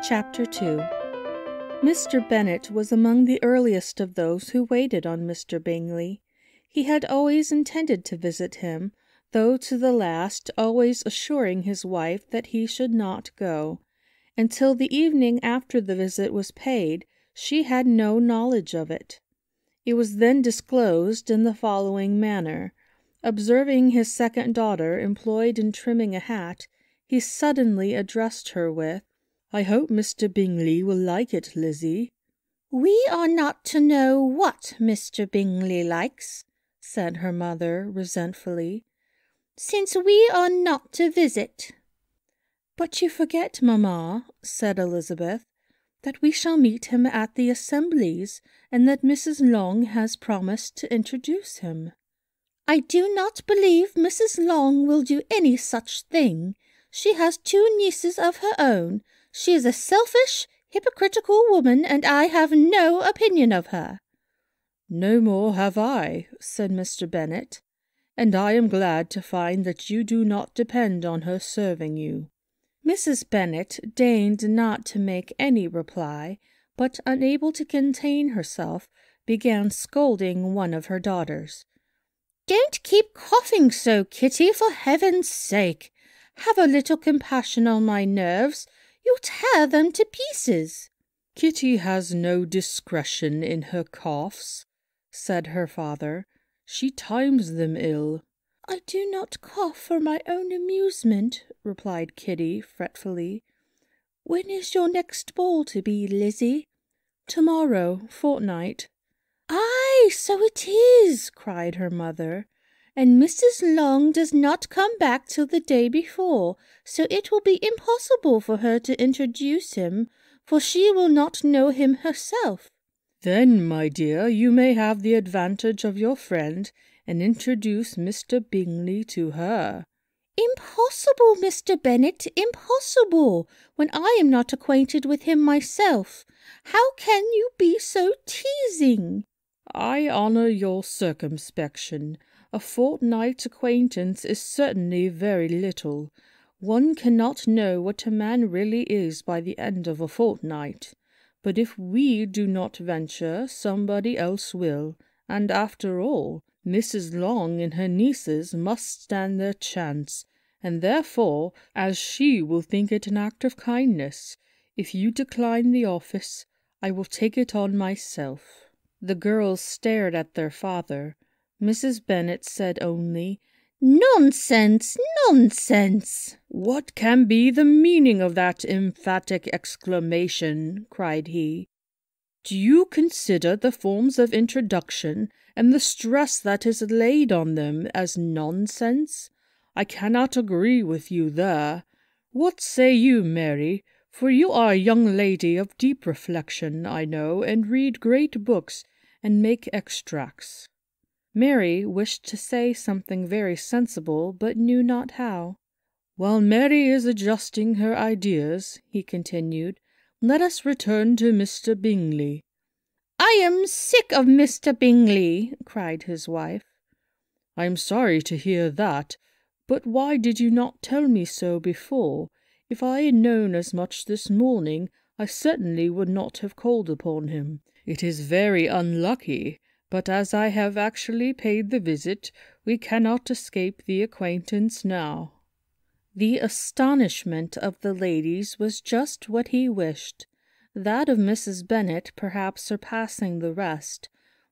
Chapter 2. Mr. Bennet was among the earliest of those who waited on Mr. Bingley. He had always intended to visit him, though to the last always assuring his wife that he should not go. Until the evening after the visit was paid, she had no knowledge of it. It was then disclosed in the following manner. Observing his second daughter employed in trimming a hat, he suddenly addressed her with, "I hope Mr. Bingley will like it, Lizzie." "We are not to know what Mr. Bingley likes," said her mother resentfully, "since we are not to visit." "But you forget, mamma," said Elizabeth, "that we shall meet him at the assemblies, and that Mrs. Long has promised to introduce him." "I do not believe Mrs. Long will do any such thing. She has 2 nieces of her own. She is a selfish, hypocritical woman, and I have no opinion of her." "No more have I," said Mr. Bennet, "and I am glad to find that you do not depend on her serving you." Mrs. Bennet deigned not to make any reply, but, unable to contain herself, began scolding one of her daughters. "Don't keep coughing so, Kitty, for heaven's sake. Have a little compassion on my nerves. You'll tear them to pieces." "Kitty has no discretion in her coughs," said her father. "She times them ill." "I do not cough for my own amusement," replied Kitty fretfully. "When is your next ball to be, Lizzie?" "Tomorrow fortnight." "Aye, so it is," cried her mother, "and Mrs. Long does not come back till the day before, so it will be impossible for her to introduce him, for she will not know him herself." "Then, my dear, you may have the advantage of your friend, and introduce Mr. Bingley to her." "Impossible, Mr. Bennet, impossible, when I am not acquainted with him myself. How can you be so teasing?" "I honour your circumspection. A fortnight's acquaintance is certainly very little. One cannot know what a man really is by the end of a fortnight. But if we do not venture, somebody else will, and after all, Mrs. Long and her nieces must stand their chance, and therefore, as she will think it an act of kindness, if you decline the office, I will take it on myself." The girls stared at their father. Mrs. Bennet said only, "Nonsense, nonsense!" "What can be the meaning of that emphatic exclamation?" cried he. "Do you consider the forms of introduction and the stress that is laid on them as nonsense? I cannot agree with you there. What say you, Mary? For you are a young lady of deep reflection, I know, and read great books and make extracts." Mary wished to say something very sensible, but knew not how. "While Mary is adjusting her ideas," he continued, "let us return to Mr. Bingley." "I am sick of Mr. Bingley," cried his wife. "I am sorry to hear that, but why did you not tell me so before? If I had known as much this morning, I certainly would not have called upon him. It is very unlucky, but as I have actually paid the visit, we cannot escape the acquaintance now." The astonishment of the ladies was just what he wished, that of Mrs. Bennet perhaps surpassing the rest,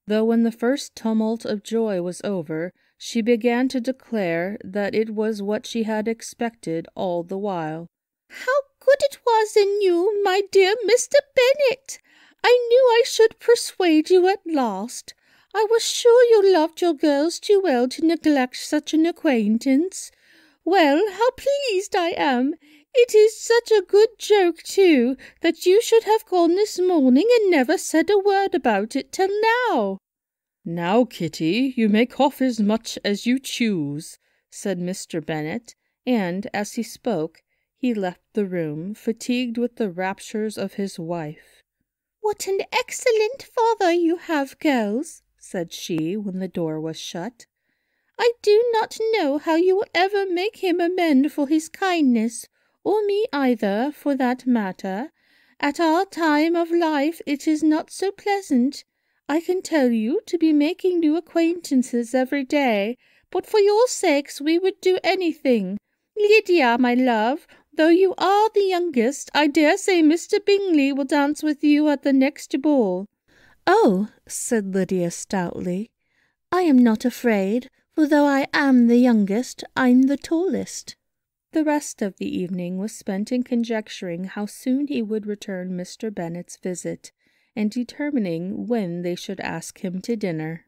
though when the first tumult of joy was over, she began to declare that it was what she had expected all the while. "How good it was in you, my dear Mr. Bennet! I knew I should persuade you at last. I was sure you loved your girls too well to neglect such an acquaintance. Well, how pleased I am! It is such a good joke, too, that you should have gone this morning and never said a word about it till now." "Now, Kitty, you may cough as much as you choose," said Mr. Bennet, and, as he spoke, he left the room, fatigued with the raptures of his wife. "What an excellent father you have, girls," said she, when the door was shut. "I do not know how you will ever make him amend for his kindness, or me either, for that matter. At our time of life it is not so pleasant, I can tell you, to be making new acquaintances every day, but for your sakes we would do anything. Lydia, my love, though you are the youngest, I dare say Mr. Bingley will dance with you at the next ball." "Oh," said Lydia stoutly, "I am not afraid, for though I am the youngest, I'm the tallest." The rest of the evening was spent in conjecturing how soon he would return Mr. Bennet's visit, and determining when they should ask him to dinner.